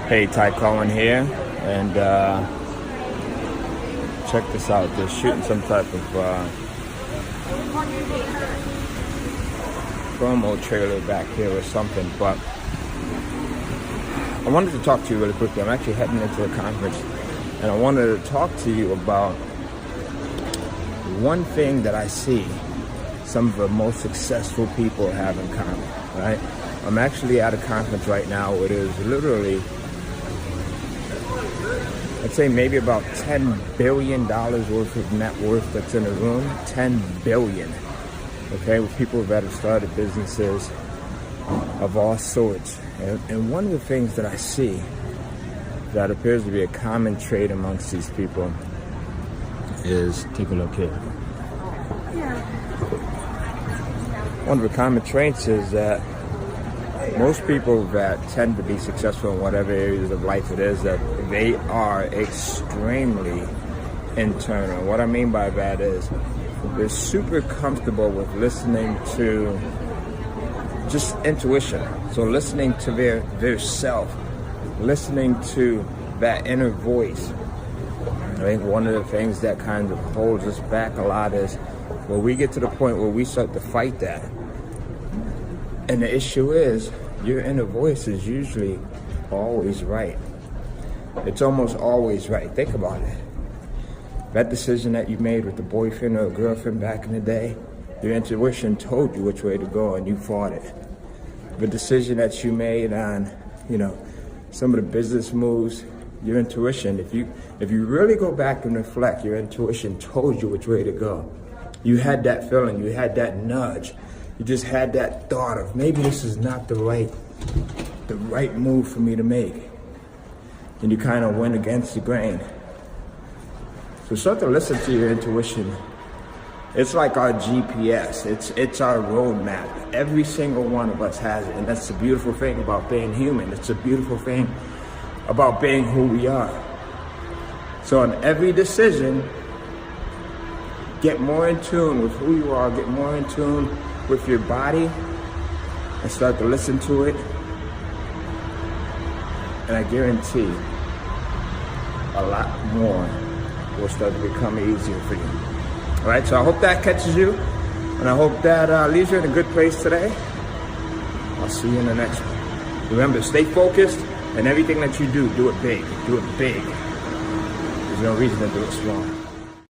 Hey, Cohen here, and check this out. They're shooting some type of promo trailer back here or something, but I wanted to talk to you really quickly. I'm actually heading into a conference, and I wanted to talk to you about one thing that I see some of the most successful people have in common, right? I'm actually at a conference right now where there's literally, I'd say maybe about $10 billion worth of net worth that's in the room. 10 billion, okay, with people that have started businesses of all sorts. And one of the things that I see that appears to be a common trait amongst these people is, take a look here. One of the common traits is that most people that tend to be successful in whatever areas of life it is, that they are extremely internal. What I mean by that is they're super comfortable with listening to just intuition. So listening to their self, listening to that inner voice. I think one of the things that kind of holds us back a lot is when we get to the point where we start to fight that. And the issue is, your inner voice is usually always right. It's almost always right. Think about it. That decision that you made with the boyfriend or girlfriend back in the day, your intuition told you which way to go and you fought it. The decision that you made on, some of the business moves, your intuition, if you really go back and reflect, your intuition told you which way to go. You had that feeling, you had that nudge. You just had that thought of maybe this is not the right move for me to make. And you kind of went against the grain. So start to listen to your intuition. It's like our GPS. It's our roadmap. Every single one of us has it. And that's the beautiful thing about being human. It's a beautiful thing about being who we are. So in every decision, get more in tune with who you are, get more in tune with your body, and start to listen to it. And I guarantee a lot more will start to become easier for you. All right, so I hope that catches you, and I hope that leaves you in a good place today. I'll see you in the next one. Remember, stay focused, and everything that you do, do it big. Do it big. There's no reason to do it small.